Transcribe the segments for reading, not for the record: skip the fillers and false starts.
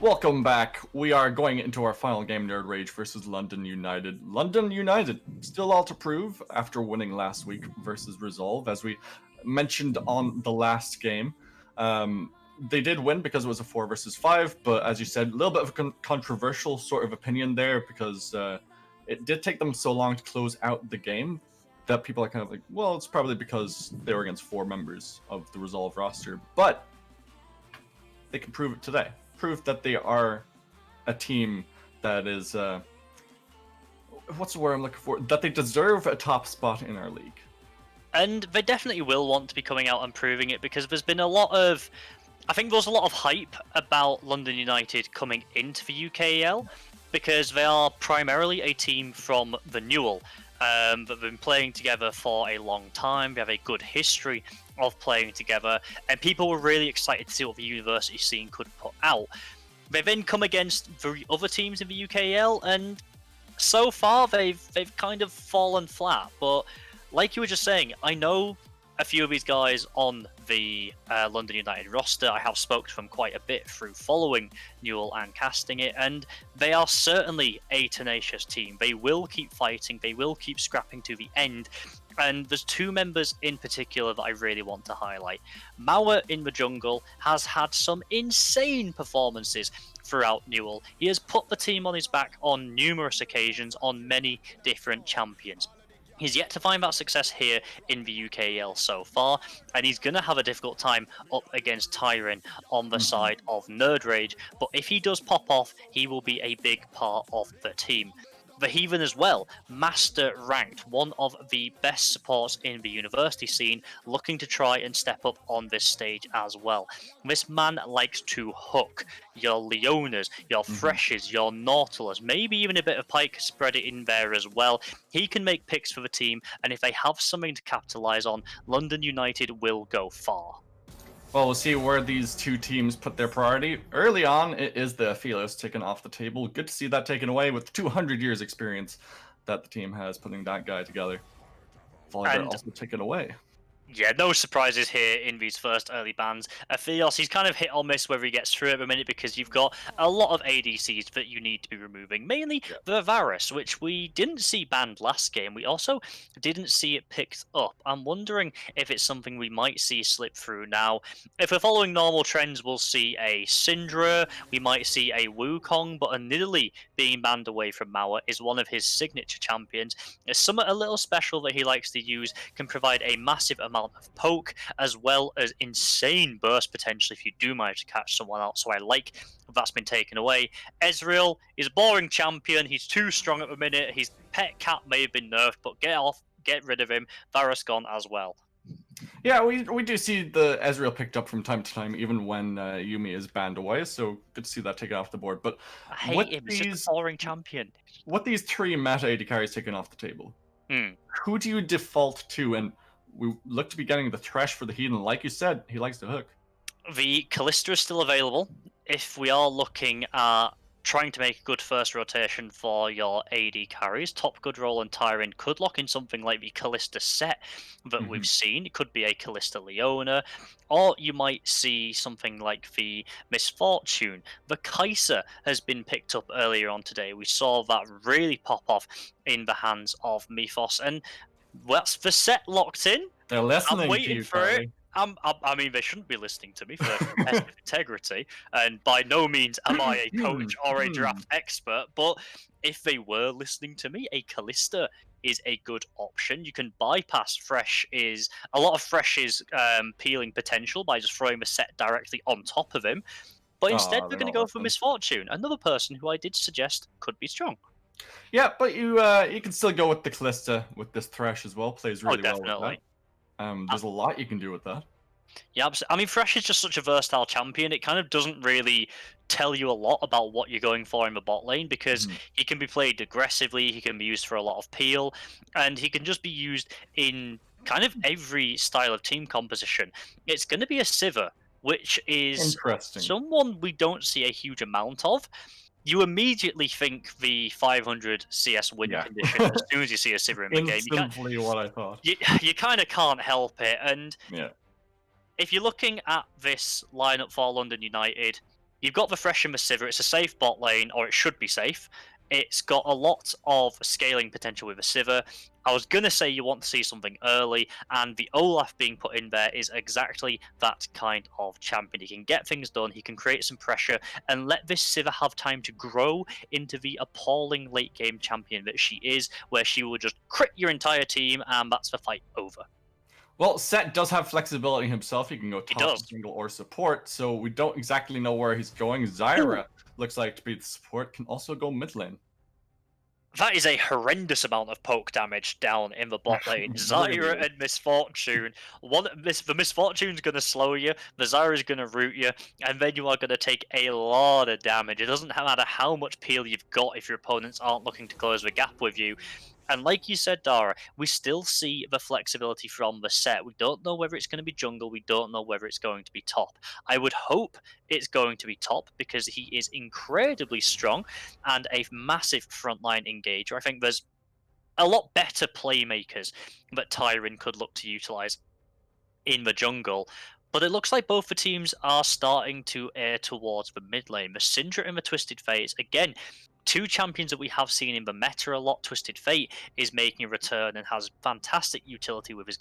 Welcome back. We are going into our final game, nerdRage versus London United. London United still all to prove after winning last week versus Resolve, as we mentioned on the last game. They did win because it was a 4 versus 5, but as you said, a little bit of a controversial sort of opinion there because it did take them so long to close out the game that people are kind of like, well, it's probably because they were against 4 members of the Resolve roster, but they can prove it today. Prove that they are a team that is what's the word I'm looking for? That they deserve a top spot in our league. And they definitely will want to be coming out and proving it because there's been a lot of, I think there's a lot of hype about London United coming into the UKEL because they are primarily a team from the Newell that have been playing together for a long time. They have a good history of playing together, and people were really excited to see what the university scene could put out. They then come against the other teams in the UKEL, and so far they've kind of fallen flat. But like you were just saying, I know a few of these guys on the London United roster. I have spoke to them quite a bit through following Newell and casting it, and they are certainly a tenacious team. They will keep fighting, they will keep scrapping to the end, and there's 2 members in particular that I really want to highlight. Mauer in the jungle has had some insane performances throughout Newell. He has put the team on his back on numerous occasions on many different champions. He's yet to find that success here in the UKEL so far, and he's going to have a difficult time up against Tyron on the side of nerdRage, but if he does pop off, he will be a big part of the team. The Heathen as well, master ranked, one of the best supports in the university scene, looking to try and step up on this stage as well. This man likes to hook your Leonas, your Freshes, your Nautilus, maybe even a bit of Pike, spread it in there as well. He can make picks for the team, and if they have something to capitalise on, London United will go far. Well, we'll see where these 2 teams put their priority. Early on, it is the Aphelios taken off the table. Good to see that taken away with 200 years experience that the team has putting that guy together. Volibear also taken away. Yeah, no surprises here in these first early bans. Aphelios, he's kind of hit or miss whether he gets through it at the minute because you've got a lot of ADCs that you need to be removing. Mainly the Varus, which we didn't see banned last game. We also didn't see it picked up. I'm wondering if it's something we might see slip through now. If we're following normal trends, we'll see a Syndra, we might see a Wukong, but a Nidalee being banned away from Mauer is one of his signature champions. It's something a little special that he likes to use, can provide a massive amount of poke as well as insane burst potential if you do manage to catch someone out, so I like that's been taken away. Ezreal is a boring champion, he's too strong at the minute, his pet cat may have been nerfed, but get rid of him. Varus gone as well. Yeah, we do see the Ezreal picked up from time to time, even when Yuumi is banned away, so good to see that taken off the board. But I hate him, he's just a boring champion. With these 3 meta AD carries taken off the table, who do you default to? And we look to be getting the Thresh for the Heathen. Like you said, he likes to hook. The Kalista is still available. If we are looking at trying to make a good first rotation for your AD carries, Top Good Roll and Tyrion could lock in something like the Kalista set that we've seen. It could be a Kalista Leona, or you might see something like the Misfortune. The Kaiser has been picked up earlier on today. We saw that really pop off in the hands of Mythos, and that's the set locked in. They're listening. I'm waiting to you, for it. I mean, they shouldn't be listening to me for competitive integrity, and by no means am I a coach or a draft expert, but if they were listening to me, a Kalista is a good option. You can bypass a lot of Fresh's peeling potential by just throwing the set directly on top of him, but instead we're going to go for Misfortune, another person who I did suggest could be strong. Yeah, but you can still go with the Kalista with this Thresh as well. Plays really well with that. There's a lot you can do with that. Yeah, I mean, Thresh is just such a versatile champion. It kind of doesn't really tell you a lot about what you're going for in the bot lane because he can be played aggressively, he can be used for a lot of peel, and he can just be used in kind of every style of team composition. It's going to be a Sivir, which is someone we don't see a huge amount of. You immediately think the 500 CS win condition as soon as you see a Sivir in the game. Instantly what I thought. You kind of can't help it, and if you're looking at this lineup for London United, You've got the Thresh and the Sivir. It's a safe bot lane, or it should be safe. It's got a lot of scaling potential with the Sivir. I was going to say you want to see something early, and the Olaf being put in there is exactly that kind of champion. He can get things done, he can create some pressure, and let this Sivir have time to grow into the appalling late game champion that she is, where she will just crit your entire team, and that's the fight over. Well, Set does have flexibility himself. He can go He top, does. jungle, or support, so we don't exactly know where he's going. Zyra looks like to be the support, can also go mid lane. That is a horrendous amount of poke damage down in the bot lane. Really Zyra is. and Misfortune. The Misfortune's going to slow you, the Zyra's going to root you, and then you are going to take a lot of damage. It doesn't matter how much peel you've got if your opponents aren't looking to close the gap with you. And like you said, Dara, we still see the flexibility from the set. We don't know whether it's going to be jungle. We don't know whether it's going to be top. I would hope it's going to be top because he is incredibly strong and a massive frontline engager. I think there's a lot better playmakers that Tyron could look to utilize in the jungle. But it looks like both the teams are starting to err towards the mid lane. The Syndra and the Twisted Fates, again, two champions that we have seen in the meta a lot. Twisted Fate is making a return and has fantastic utility with his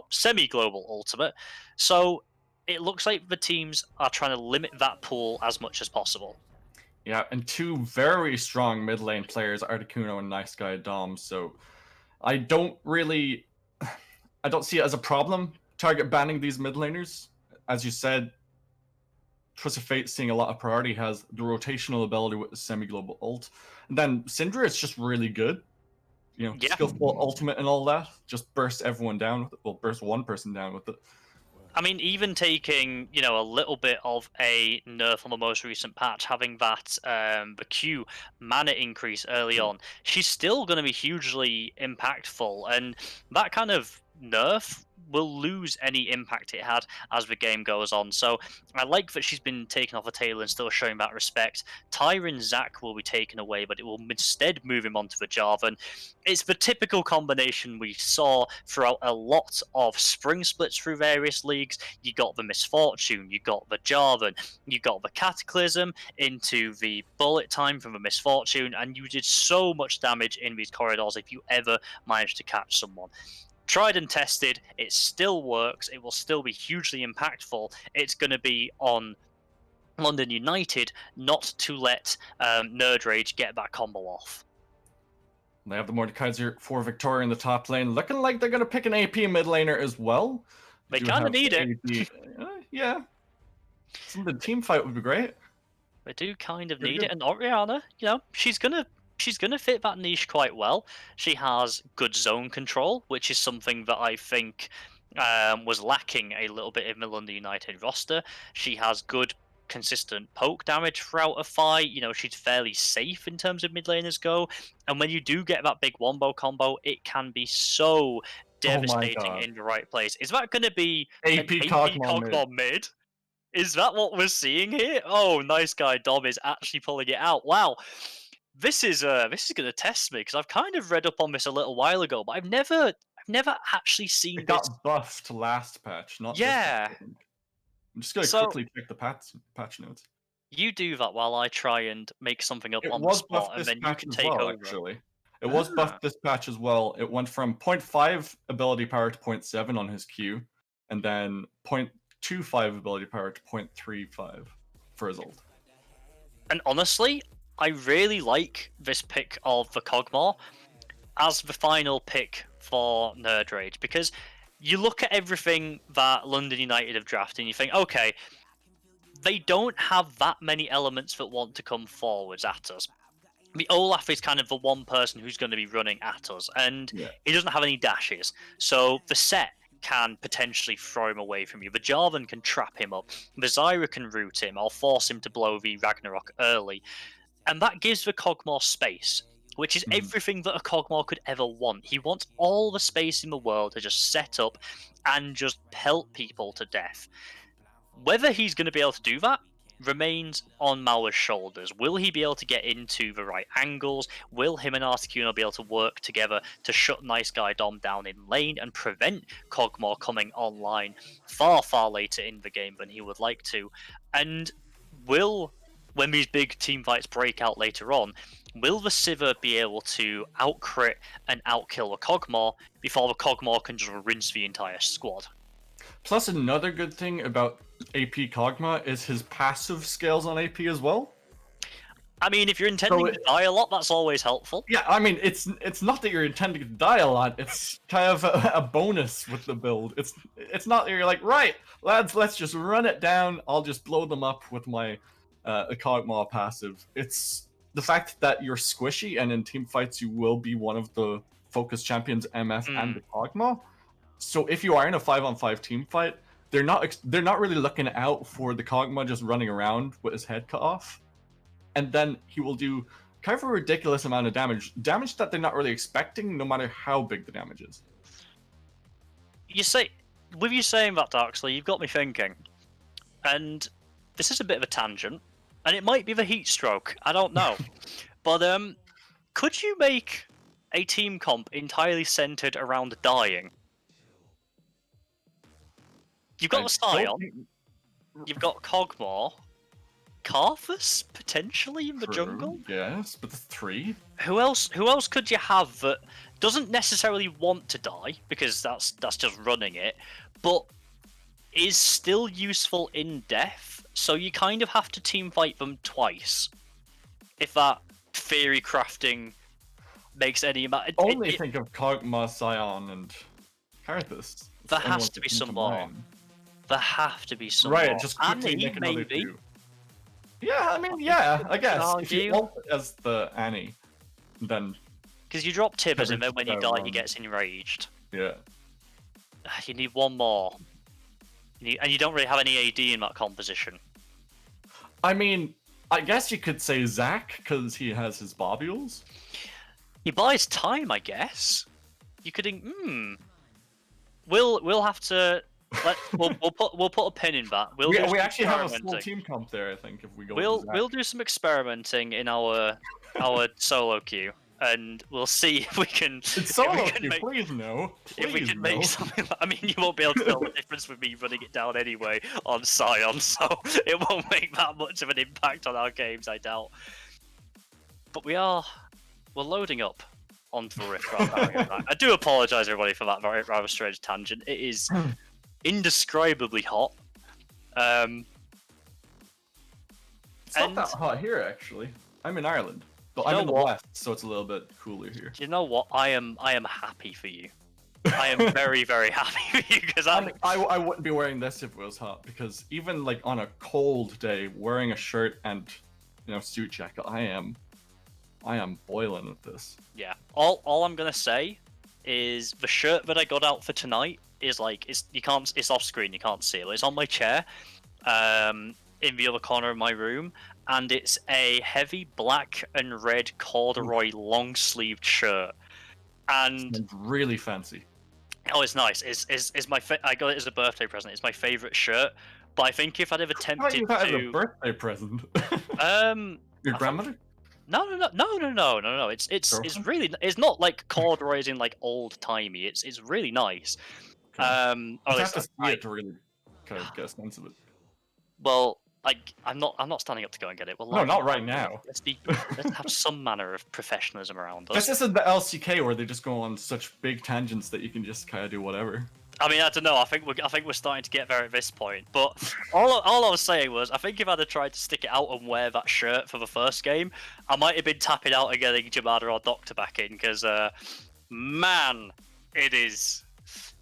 semi-global ultimate. So it looks like the teams are trying to limit that pool as much as possible. Yeah, and two very strong mid lane players, Articuno and Nice Guy Dom. So I don't see it as a problem target banning these mid laners. As you said, Twisted Fate seeing a lot of priority, has the rotational ability with the semi-global ult. And then Syndra is just really good. You know, Yeah. skillful ultimate and all that. Just burst everyone down with it. Well, burst one person down with it. I mean, even taking, a little bit of a nerf on the most recent patch, having that the Q mana increase early on, she's still going to be hugely impactful, and that kind of nerf will lose any impact it had as the game goes on. So I like that she's been taken off a tail and still showing that respect. Tyron Zac will be taken away, but it will instead move him onto the Jarvan. It's the typical combination we saw throughout a lot of spring splits through various leagues. You got the Misfortune, you got the Jarvan, you got the Cataclysm into the bullet time from the Misfortune, and you did so much damage in these corridors if you ever managed to catch someone. Tried and tested, it still works, it will still be hugely impactful. It's going to be on London United not to let nerdRage get that combo off. They have the Mordekaiser for Victoria in the top lane. Looking like they're going to pick an AP mid laner as well. They kind of need it. Yeah. Some of the team fight would be great. They do kind of Pretty need good. it, and Oriana, she's gonna fit that niche quite well. She has good zone control, which is something that I think was lacking a little bit in the London United roster. She has good, consistent poke damage throughout a fight. She's fairly safe in terms of mid laners go, and when you do get that big wombo combo, it can be so devastating God. in the right place. Is that going to be an AP AP Cogmon mid? Is that what we're seeing here? Oh, Nice Guy Dom is actually pulling it out. Wow. This is going to test me because I've kind of read up on this a little while ago, but I've never actually seen It this. got buffed last patch, not this Yeah. patch, I think. I'm just going to So quickly check the patch notes. you do that while I try and make something up It on the was spot, buffed and this then you patch can as take well, over. actually. It was buffed this patch as well. It went from 0.5 ability power to 0.7 on his Q, and then 0.25 ability power to 0.35 for his ult. And honestly, I really like this pick of the Cogmore as the final pick for nerdRage, because you look at everything that London United have drafted and you think, okay, they don't have that many elements that want to come forwards at us. The Olaf is kind of the one person who's going to be running at us, and he doesn't have any dashes. So the set can potentially throw him away from you. The Jarvan can trap him up. The Zyra can root him or force him to blow the Ragnarok early. And that gives the Cogmore space, which is everything that a Cogmore could ever want. He wants all the space in the world to just set up and just pelt people to death. Whether he's going to be able to do that remains on Mauer's shoulders. Will he be able to get into the right angles? Will him and Articuno be able to work together to shut Nice Guy Dom down in lane and prevent Cogmore coming online far, far later in the game than he would like to? And when these big team fights break out later on, will the Sivir be able to out-crit and out-kill the Kog'Maw before the Kog'Maw can just rinse the entire squad? Plus, another good thing about AP Kog'Maw is his passive scales on AP as well. I mean, if you're intending to die a lot, that's always helpful. Yeah, I mean, it's not that you're intending to die a lot. It's kind of a bonus with the build. It's not that you're like, right, lads, let's just run it down. I'll just blow them up with my Kog'Maw passive. It's the fact that you're squishy, and in team fights you will be one of the focus champions, MF and the Kog'Maw. So if you are in a 5-on-5 team fight, they're not really looking out for the Kog'Maw just running around with his head cut off. And then he will do kind of a ridiculous amount of damage that they're not really expecting, no matter how big the damage is. With you saying that, Darksley, you've got me thinking. And this is a bit of a tangent, and it might be the heat stroke, I don't know. But could you make a team comp entirely centered around dying? You've got the Scion, you've got Kog'Maw, Karthus potentially in the jungle. Yes, but the 3. Who else could you have that doesn't necessarily want to die, because that's just running it, but is still useful in death? So you kind of have to team fight them twice. If that theory crafting makes any amount. Only think of Kog'Maw, Scion, and Karthus. There has to be some more. There have to be some more. Right, just quickly make another 2. Yeah, I mean, yeah, I guess. If you ult as the Annie, then... Because you drop Tibbers, and then when you die, he gets enraged. Yeah. You need one more. And you don't really have any AD in that composition. I mean, I guess you could say Zac, because he has his Bobules. He buys time, I guess. You could think, We'll have to... we'll put a pin in that. We actually have a full team comp there, I think, if we go. We'll do some experimenting in our solo queue, and we'll see if we can. It's solo queue, please no. If we can make something. I mean, you won't be able to tell the difference with me running it down anyway on Scion, so it won't make that much of an impact on our games, I doubt. But we're loading up onto the Rift. I do apologise, everybody, for that very rather strange tangent. It is indescribably hot. It's not that hot here, actually. I'm in Ireland, but I'm in the west, so it's a little bit cooler here. You know what? I am happy for you. I am very, very happy for you, because I wouldn't be wearing this if it was hot, because even like on a cold day, wearing a shirt and suit jacket, I am boiling with this. Yeah. All I'm gonna say is the shirt that I got out for tonight is it's off screen, you can't see it. It's on my chair, in the other corner of my room, and it's a heavy black and red corduroy long sleeved shirt. And it's really fancy. Oh, it's nice. I got it as a birthday present. It's my favorite shirt. But I think if I'd ever attempted you had a birthday present. Your grandmother? No. It's really, it's not like corduroy as in like old timey. It's really nice. You have to see it to really kind of get a sense of it. Well, I'm not standing up to go and get it. Well, no, not right now. Let's have some manner of professionalism around us. This isn't the LCK where they just go on such big tangents that you can just kind of do whatever. I mean, I don't know. I think we're starting to get there at this point. But all I was saying was, I think if I'd have tried to stick it out and wear that shirt for the first game, I might have been tapping out and getting Jamada or Doctor back in, because man, it is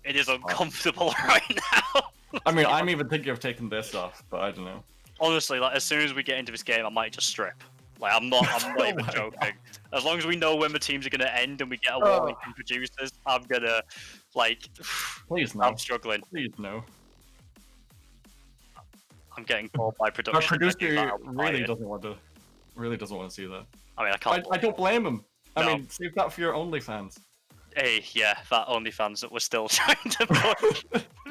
uncomfortable right now. I mean, I'm even thinking of taking this off, but I don't know. Honestly, as soon as we get into this game, I might just strip. I'm not even joking. God. As long as we know when the teams are going to end and we get a warning from producers, I'm gonna Please no. I'm struggling. Please no. I'm getting called by production. Our producer really doesn't want to see that. I mean, I can't. I don't blame him. No. I mean, save that for your OnlyFans. Hey, yeah, that OnlyFans that we're still trying to push.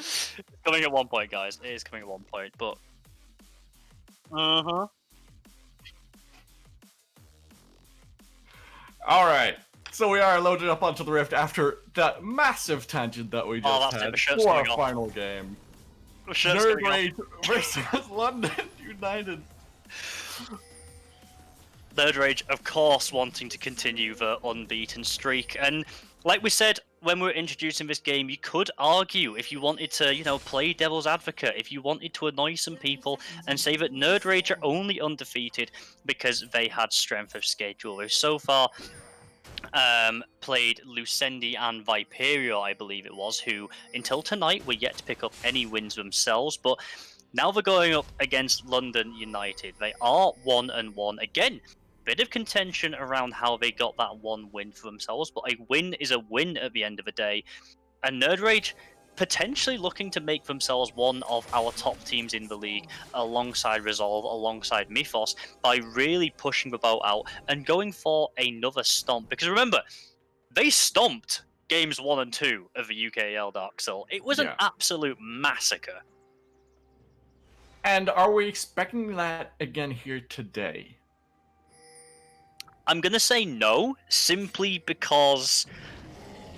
It's coming at one point, guys. It is coming at one point, but. Alright, so we are loaded up onto the Rift after that massive tangent that we just had for our final game. nerdRage versus London United. nerdRage, of course, wanting to continue the unbeaten streak. And like we said when we were introducing this game, you could argue if you wanted to, you know, play devil's advocate, if you wanted to annoy some people and say that nerdRage are only undefeated because they had strength of schedule. They've so far played Lucendi and Viperio, I believe it was, who until tonight were yet to pick up any wins themselves. But now they're going up against London United. They are 1-1 again. Bit of contention around how they got that one win for themselves, but a win is a win at the end of the day. And nerdRage potentially looking to make themselves one of our top teams in the league alongside Resolve, alongside Mythos, by really pushing the boat out and going for another stomp. Because remember, they stomped games 1 and 2 of the UKEL Dark Soul. It was an absolute massacre. And are we expecting that again here today? I'm going to say no, simply because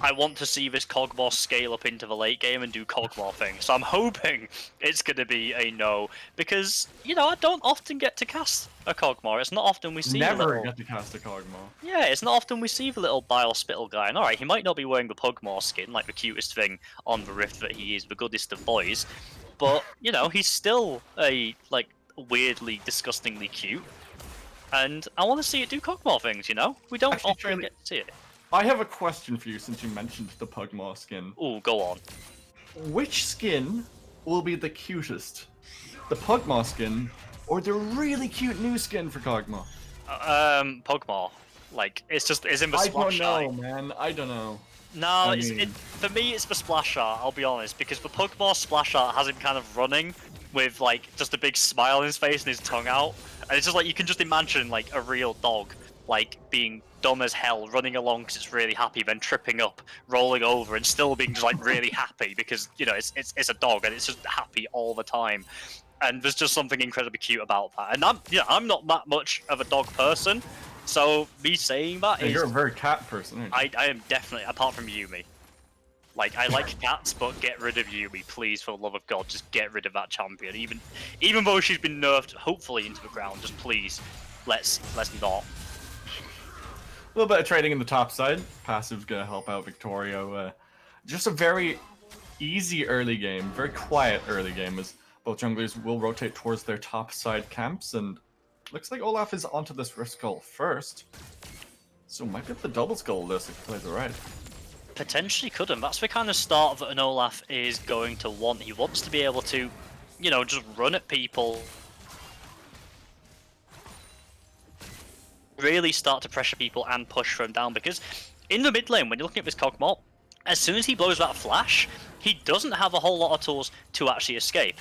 I want to see this Kog'Maw scale up into the late game and do Kog'Maw things. So I'm hoping it's going to be a no, because, you know, I don't often get to cast a Kog'Maw. It's not often we see Never get to cast a Kog'Maw. Yeah, it's not often we see the little Bile Spittle guy. And alright, he might not be wearing the Pugmaw skin, like the cutest thing on the Rift that he is, the goodest of boys. But, you know, he's still a, like, weirdly, disgustingly cute. And I want to see it do Kog'Maw things, you know? We don't often get to see it. I have a question for you since you mentioned the Pugmaw skin. Oh, go on. Which skin will be the cutest? The Pugmaw skin or the really cute new skin for Kog'Maw? Pugmaw. Like, it's in the splash art. I don't know, man. I don't know. No, for me, it's the splash art, I'll be honest, because the Pugmaw splash art has him kind of running with, like, just a big smile on his face and his tongue out. And it's just like, you can just imagine, like, a real dog, like, being dumb as hell, running along because it's really happy, then tripping up, rolling over, and still being just, like, really happy because, you know, it's a dog and it's just happy all the time. And there's just something incredibly cute about that. And I'm not that much of a dog person, so me saying that is... You're a very cat person, aren't you? I am definitely, apart from Yumi. Like, I like cats, but get rid of Yumi, please, for the love of God. Just get rid of that champion. Even though she's been nerfed, hopefully, into the ground, just please, let's not. A little bit of trading in the top side. Passive's gonna help out Victorio. Just a very easy early game, very quiet early game, as both junglers will rotate towards their top side camps, and looks like Olaf is onto this Rift Skull first. So might get the double skull list if he plays it right. Potentially couldn't. That's the kind of start that an Olaf is going to want. He wants to be able to, you know, just run at people. Really start to pressure people and push them down, because in the mid lane, when you're looking at this Kog'Maw, as soon as he blows that flash, he doesn't have a whole lot of tools to actually escape.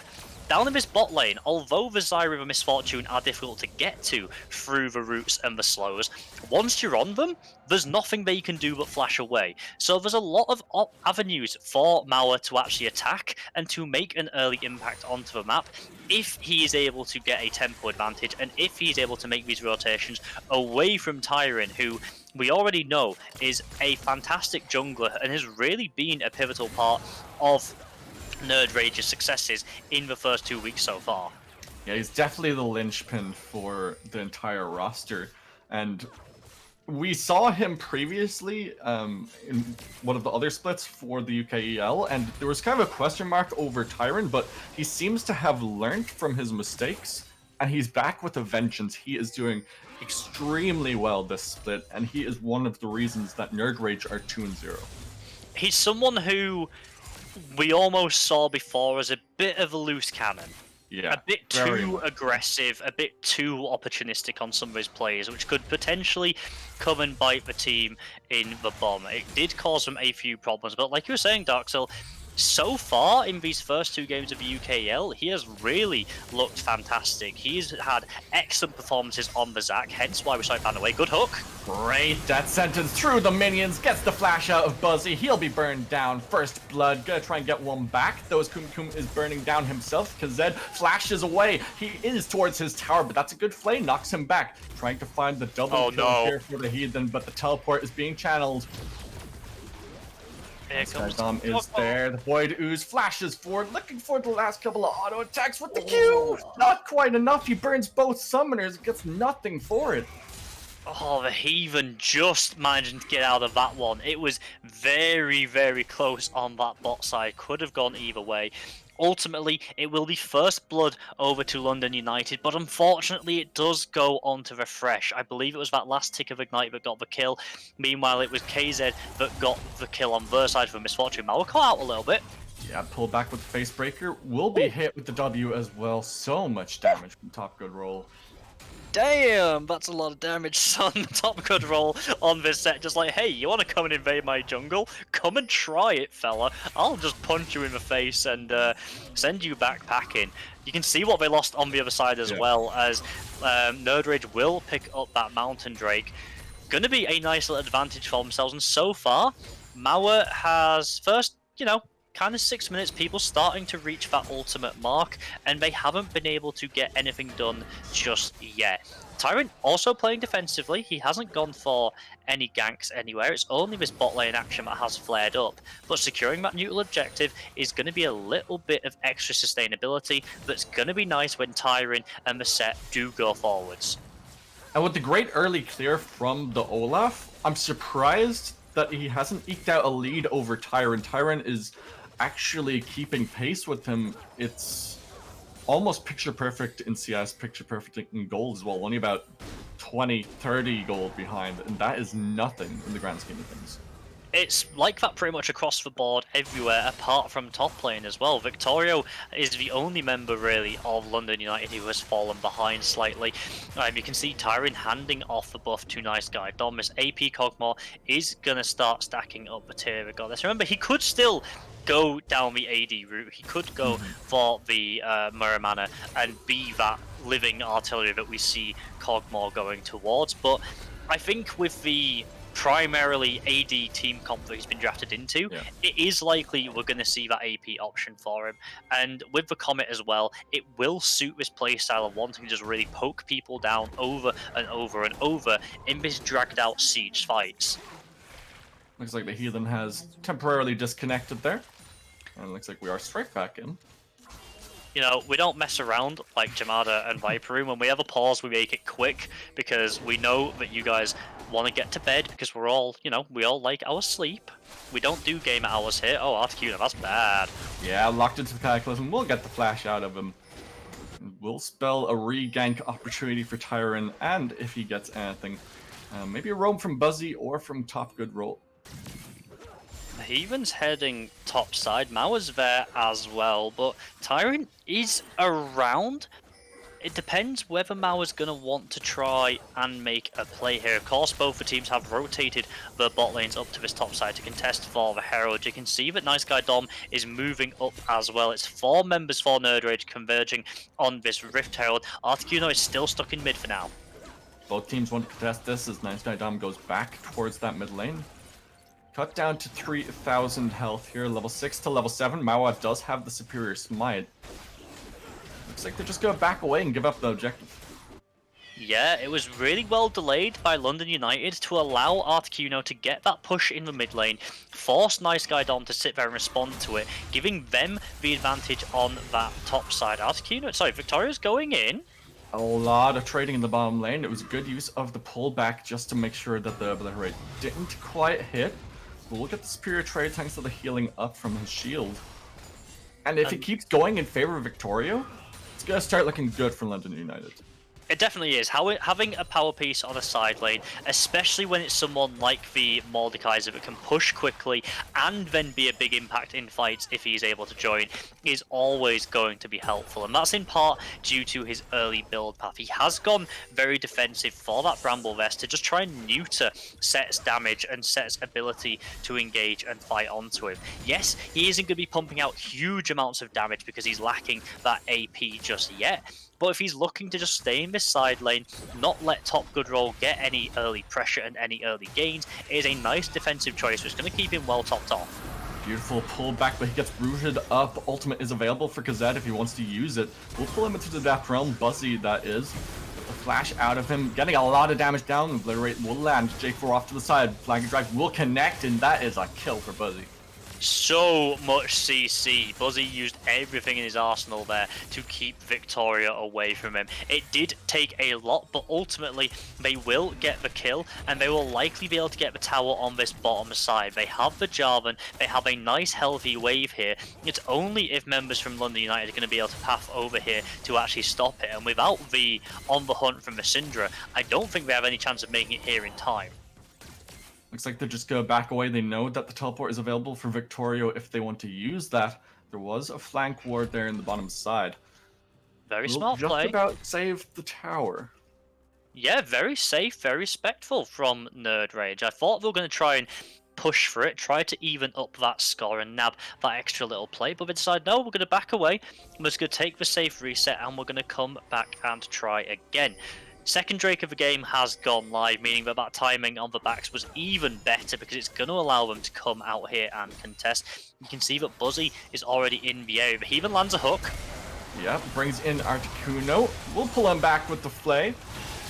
Down in this bot lane, although the Zyra of Misfortune are difficult to get to through the roots and the slows, once you're on them, there's nothing they can do but flash away. So there's a lot of avenues for Mauer to actually attack and to make an early impact onto the map if he is able to get a tempo advantage and if he's able to make these rotations away from Tyron, who we already know is a fantastic jungler and has really been a pivotal part of nerdRage's successes in the first 2 weeks so far. Yeah, he's definitely the linchpin for the entire roster, and we saw him previously in one of the other splits for the UKEL, and there was kind of a question mark over Tyron, but he seems to have learned from his mistakes, and he's back with a vengeance. He is doing extremely well this split, and he is one of the reasons that nerdRage are 2-0. He's someone who we almost saw before as a bit of a loose cannon. Yeah, a bit too aggressive, a bit too opportunistic on some of his plays, which could potentially come and bite the team in the bum. It did cause them a few problems, but like you were saying, Darkseal, so far in these first 2 games of the UKEL, he has really looked fantastic. He's had excellent performances on the Zac, hence why we saw it ban away. Good hook. Great death sentence through the minions, gets the flash out of Buzzy. He'll be burned down. First blood, gonna try and get one back. Though Kum is burning down himself. Kazed flashes away. He is towards his tower, but that's a good flame, knocks him back. Trying to find the double kill here for the Heathen, but the teleport is being channeled. Here comes Dom is Kog'Maw. there. The Void Ooze flashes forward, looking for the last couple of auto attacks with the Q. Not quite enough. He burns both summoners. Gets nothing for it. Oh, the Heathen just managing to get out of that one. It was very, very close on that bot side. Could have gone either way. Ultimately, it will be first blood over to London United, but unfortunately it does go on to refresh. I believe it was that last tick of Ignite that got the kill. Meanwhile, it was KZ that got the kill on their side for Misfortune. Mal caught out a little bit. Yeah, pull back with the Facebreaker. Will be hit with the W as well. So much damage from Top Good Roll. Damn, that's a lot of damage, son. Top good roll on this set. Just like, hey, you want to come and invade my jungle? Come and try it, fella. I'll just punch you in the face and send you back packing. You can see what they lost on the other side as well, as nerdRage will pick up that Mountain Drake. Gonna be a nice little advantage for themselves, and so far, Mauer has first, kind of 6 minutes, people starting to reach that ultimate mark, and they haven't been able to get anything done just yet. Tyrant also playing defensively. He hasn't gone for any ganks anywhere. It's only this bot lane action that has flared up, but securing that neutral objective is going to be a little bit of extra sustainability that's going to be nice when Tyrant and the set do go forwards. And with the great early clear from the Olaf, I'm surprised that he hasn't eked out a lead over Tyrant. Tyrant is actually keeping pace with him. It's almost picture perfect in CS, picture perfect in gold as well. Only about 20, 30 gold behind, and that is nothing in the grand scheme of things. It's like that pretty much across the board everywhere, apart from top lane as well. Victorio is the only member really of London United who has fallen behind slightly. You can see Tyrant handing off the buff to Nice Guy Dom. This AP Kog'Maw is going to start stacking up the tier regardless. Remember, he could still go down the AD route. He could go for the Mirror Mana and be that living artillery that we see Kog'Maw going towards. But I think with the primarily AD team comp that he's been drafted into, it is likely we're going to see that AP option for him. And with the Comet as well, it will suit this playstyle of wanting to just really poke people down over and over and over in these dragged out siege fights. Looks like the Heathen has temporarily disconnected there. And it looks like we are straight back in. We don't mess around like Jamada and Viper Room. When we have a pause, we make it quick because we know that you guys want to get to bed because we're all, we all like our sleep. We don't do game hours here. Oh, Articuno, that's bad. Yeah, locked into the Cataclysm. We'll get the flash out of him. We'll spell a re-gank opportunity for Tyrant, and if he gets anything, maybe a roam from Buzzy or from Top Good Roll. Heathen's heading top side. Mauer's there as well, but Tyrant is around. It depends whether Mauer's going to want to try and make a play here. Of course, both the teams have rotated the bot lanes up to this top side to contest for the Herald. You can see that Nice Guy Dom is moving up as well. It's 4 members for nerdRage converging on this Rift Herald. Articuno is still stuck in mid for now. Both teams want to contest this as Nice Guy Dom goes back towards that mid lane. Cut down to 3,000 health here, level 6 to level 7. Mauer does have the superior smite. Looks like they're just going to back away and give up the objective. Yeah, it was really well delayed by London United to allow Articuno to get that push in the mid lane, force Nice Guy Dom to sit there and respond to it, giving them the advantage on that top side. Victoria's going in. A lot of trading in the bottom lane. It was good use of the pullback just to make sure that the Obliterate didn't quite hit. But we'll get the superior trade thanks to the healing up from his shield. And if it keeps going in favor of Victorio, it's going to start looking good for London United. It definitely is. Having a power piece on a side lane, especially when it's someone like the Mordekaiser that can push quickly and then be a big impact in fights if he's able to join, is always going to be helpful. And that's in part due to his early build path. He has gone very defensive for that Bramble Vest to just try and neuter Set's damage and Set's ability to engage and fight onto him. Yes, he isn't going to be pumping out huge amounts of damage because he's lacking that AP just yet. But if he's looking to just stay in this side lane, not let Top Good Roll get any early pressure and any early gains, it is a nice defensive choice which is going to keep him well topped off. Beautiful pullback, but he gets rooted up. Ultimate is available for Kazet if he wants to use it. We'll pull him into the Death Realm. Buzzy, that is. The flash out of him, getting a lot of damage down. Obliterate will land. J4 off to the side. Flanking Drive will connect, and that is a kill for Buzzy. so much CC. Buzzy used everything in his arsenal there to keep Victoria away from him. It did take a lot, but ultimately they will get the kill, and they will likely be able to get the tower on this bottom side. They have the Jarvan, they have a nice healthy wave here. It's only if members from London United are going to be able to path over here to actually stop it, and without the on the hunt from the Syndra, I don't think they have any chance of making it here in time. Looks like they're just going to back away. They know that the teleport is available for Victorio if they want to use that. There was a flank ward there in the bottom side. Very We'll smart just play. about save the tower. Yeah, very safe, very respectful from nerdRage. I thought they were going to try and push for it, try to even up that score and nab that extra little play, but they decided, no, we're going to back away. We're just going to take the safe reset, and we're going to come back and try again. Second Drake of the game has gone live, meaning that timing on the backs was even better because it's going to allow them to come out here and contest. You can see that Buzzy is already in the area, but he even lands a hook. Yeah, brings in Articuno. We'll pull him back with the Flay.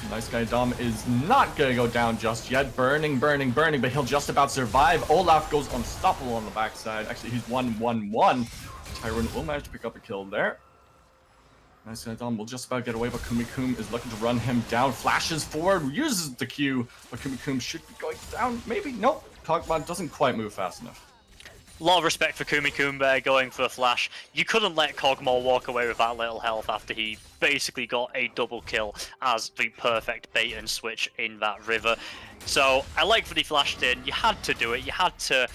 Nice guy Dom is not going to go down just yet. Burning, but he'll just about survive. Olaf goes unstoppable on the backside. Actually, he's 1-1-1. Tyrant will manage to pick up a kill there. Nice guy Dom will just about get away, but Kumikkum is looking to run him down. Flashes forward, uses the Q, but Kumikkum should be going down. Maybe? Nope. Kog'Maw doesn't quite move fast enough. A lot of respect for Kumikkum there, going for a flash. You couldn't let Kog'Maw walk away with that little health after he basically got a double kill as the perfect bait and switch in that river. So I like that he flashed in. You had to do it. You had to,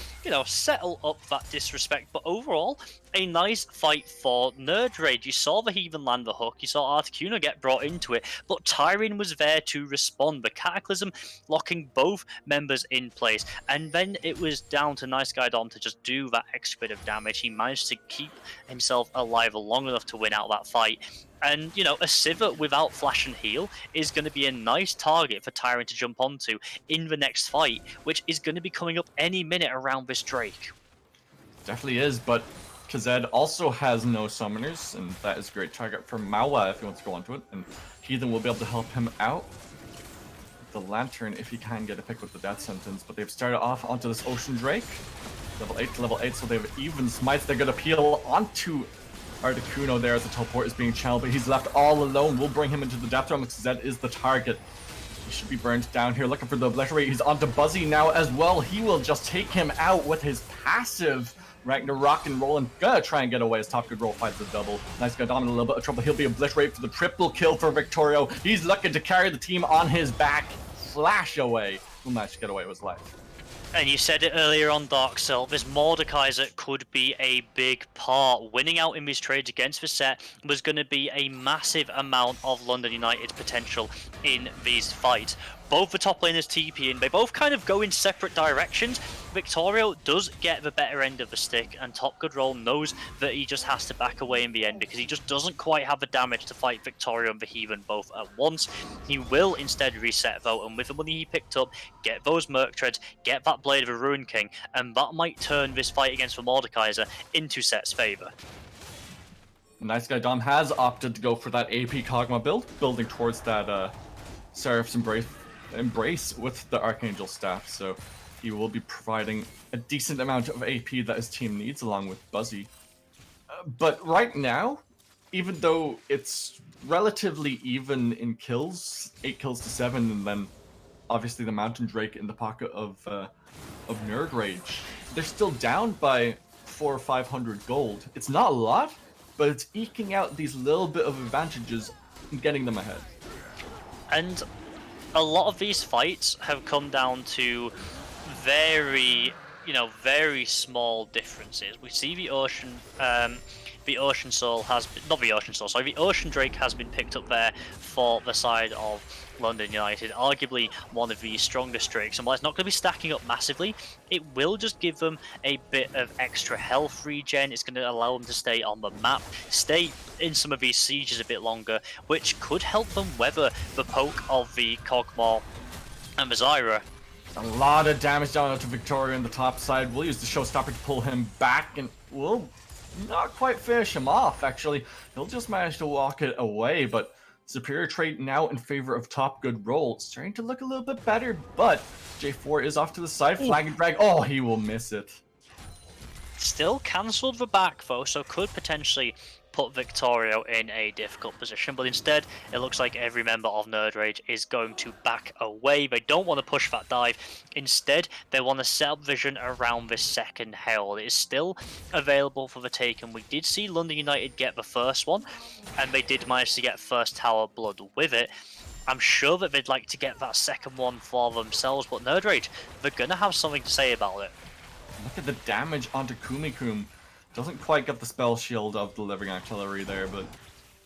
settle up that disrespect. But overall, a nice fight for nerdRage. You saw the Heathen land the hook. You saw Articuno get brought into it. But Tyrion was there to respond. The Cataclysm locking both members in place. And then it was down to Nice Guy Dom to just do that extra bit of damage. He managed to keep himself alive long enough to win out that fight. And, a Sivir without flash and heal is going to be a nice target for Tyrant to jump onto in the next fight, which is going to be coming up any minute around this Drake. Definitely is, but Kazed also has no summoners, and that is a great target for Mawa if he wants to go onto it, and Heathen will be able to help him out. The Lantern, if he can get a pick with the death sentence, but they've started off onto this Ocean Drake. Level 8 to level 8, so they have even smites. They're going to peel onto Articuno there as the teleport is being channeled, but he's left all alone. We'll bring him into the death realm because Zed is the target. He should be burned down here, looking for the obliterate. He's onto Buzzy now as well. He will just take him out with his passive. Ragnarok and Roland gonna try and get away as Top Good Roll finds the double. Nice guy Dom in a little bit of trouble. He'll be obliterated for the triple kill for Victorio. He's looking to carry the team on his back. Flash away. Will manage to get away with his life. And you said it earlier on Dark Cell, this Mordekaiser could be a big part. Winning out in these trades against the set was going to be a massive amount of London United's potential in these fights. Both the top laners TP in, they both kind of go in separate directions. Victorio does get the better end of the stick, and Top Good Roll knows that he just has to back away in the end because he just doesn't quite have the damage to fight Victorio and the Heathen both at once. He will instead reset though, and with the money he picked up, get those Merc Treads, get that Blade of a Ruin King, and that might turn this fight against the Mordekaiser into Set's favour. Nice guy Dom has opted to go for that AP Kog'Maw build, building towards that Seraph's Embrace with the Archangel staff, so he will be providing a decent amount of AP that his team needs along with Buzzy. But right now, even though it's relatively even in kills, 8 kills to 7, and then obviously the Mountain Drake in the pocket of nerdRage, they're still down by 400 or 500 gold. It's not a lot, but it's eking out these little bit of advantages and getting them ahead. And a lot of these fights have come down to very small differences. We see the Ocean Soul has been, not the Ocean Soul, sorry, the Ocean Drake has been picked up there for the side of London United, arguably one of the strongest Drakes, and while it's not going to be stacking up massively, it will just give them a bit of extra health regen. It's going to allow them to stay on the map, stay in some of these sieges a bit longer, which could help them weather the poke of the Kog'Maw and the Zyra. A lot of damage down to Victoria on the top side. We'll use the Showstopper to pull him back, and we'll not quite finish him off, actually. He'll just manage to walk it away, but superior trait now in favor of Top Good Roll. It's starting to look a little bit better, but J4 is off to the side, flag and drag. Oh, he will miss it. still cancelled the back though, so could potentially put Victorio in a difficult position, but instead it looks like every member of nerdRage is going to back away. They don't want to push that dive. Instead, they want to set up vision around this second herald. It is still available for the take, and we did see London United get the first one, and they did manage to get first tower blood with it. I'm sure that they'd like to get that second one for themselves, but nerdRage, they're going to have something to say about it. Look at the damage onto Kumikum. Doesn't quite get the spell shield of the Living Artillery there, but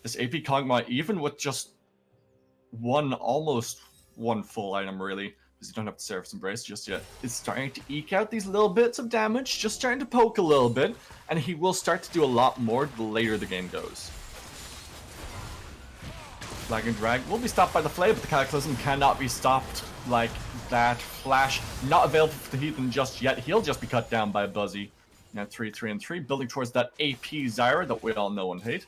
this AP Kog'Maw, even with just almost one full item really, because you don't have the Seraph's Embrace just yet, is starting to eke out these little bits of damage, just starting to poke a little bit, and he will start to do a lot more the later the game goes. Flag and Drag will be stopped by the Flay, but the Cataclysm cannot be stopped like that. Flash not available for the Heathen just yet. He'll just be cut down by Buzzy. Now 3-3-3, building towards that AP Zyra that we all know and hate.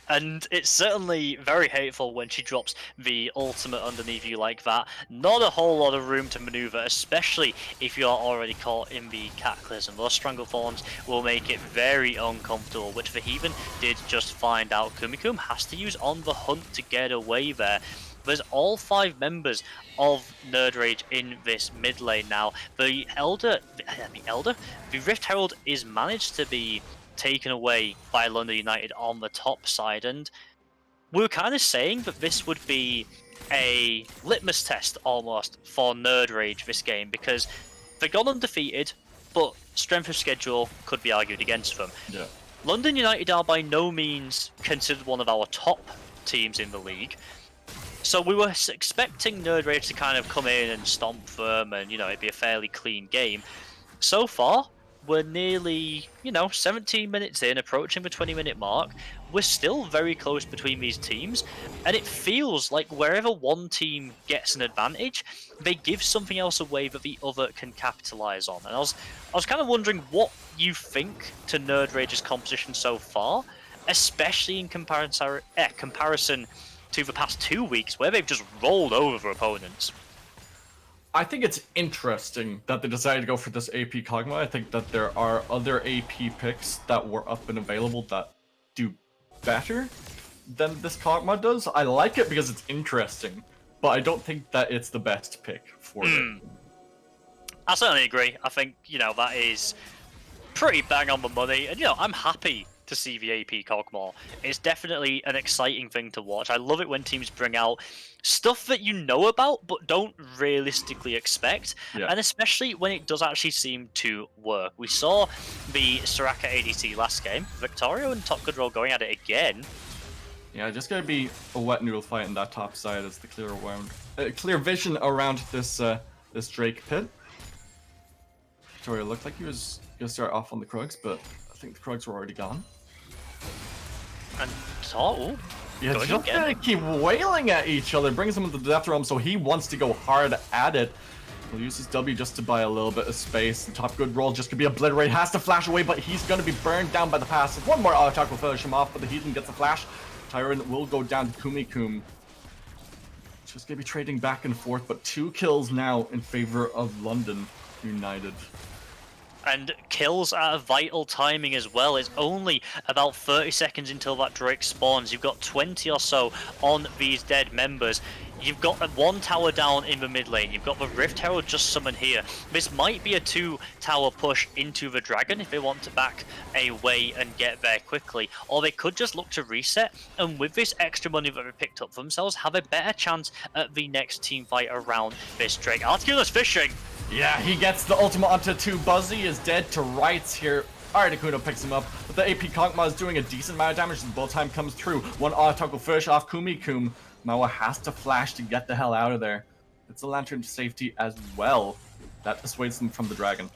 And it's certainly very hateful when she drops the ultimate underneath you like that. Not a whole lot of room to maneuver, especially if you are already caught in the Cataclysm. Those Stranglethorns will make it very uncomfortable, which the Heathen did just find out. Kumikum has to use On the Hunt to get away there. There's all 5 members of nerdRage in this mid lane now. The Rift Herald is managed to be taken away by London United on the top side, and we were kind of saying that this would be a litmus test almost for nerdRage this game, because they've gone undefeated, but strength of schedule could be argued against them. Yeah. London United are by no means considered one of our top teams in the league. So we were expecting nerdRage to kind of come in and stomp them, and it'd be a fairly clean game. So far, we're nearly 17 minutes in, approaching the 20-minute mark. We're still very close between these teams, and it feels like wherever one team gets an advantage, they give something else away that the other can capitalize on. And I was kind of wondering what you think to nerdRage's composition so far, especially in comparison to the past 2 weeks where they've just rolled over their opponents. I think it's interesting that they decided to go for this AP Kog'Maw. I think that there are other AP picks that were up and available that do better than this Kog'Maw does. I like it because it's interesting, but I don't think that it's the best pick for it. I certainly agree. I think, that is pretty bang on the money, and I'm happy to see the AP Kog'Maw. It's definitely an exciting thing to watch. I love it when teams bring out stuff that you know about but don't realistically expect, and especially when it does actually seem to work. We saw the Soraka ADC last game. Victorio and Top Good Roll going at it again. Yeah, just gonna be a wet noodle fight in that top side as the clear vision around this this Drake pit. Victorio looked like he was gonna start off on the Krugs, but I think the Krugs were already gone. And yeah, just gonna keep wailing at each other, brings him into the Death Realm, so he wants to go hard at it. He'll use his W just to buy a little bit of space. The Top Good Roll just gonna be obliterated, has to flash away, but he's gonna be burned down by the passive. One more auto attack will finish him off, but the Heathen gets the flash. Tyrant will go down to Kumikum. Just gonna be trading back and forth, but 2 kills now in favor of London United. And kills at a vital timing as well. It's only about 30 seconds until that Drake spawns. You've got 20 or so on these dead members. You've got 1 tower down in the mid lane. You've got the Rift Herald just summoned here. This might be a 2-tower push into the Dragon if they want to back away and get there quickly. Or they could just look to reset, and with this extra money that they picked up for themselves, have a better chance at the next team fight around this Drake. Articulous Fishing! Yeah, he gets the ultimate onto 2. Buzzy is dead to rights here. Articuno picks him up, but the AP Kog'Maw is doing a decent amount of damage as the bolt time comes through. 1 auto attack will finish off Kumikum. Mawa has to flash to get the hell out of there. It's a lantern to safety as well. That dissuades them from the dragon.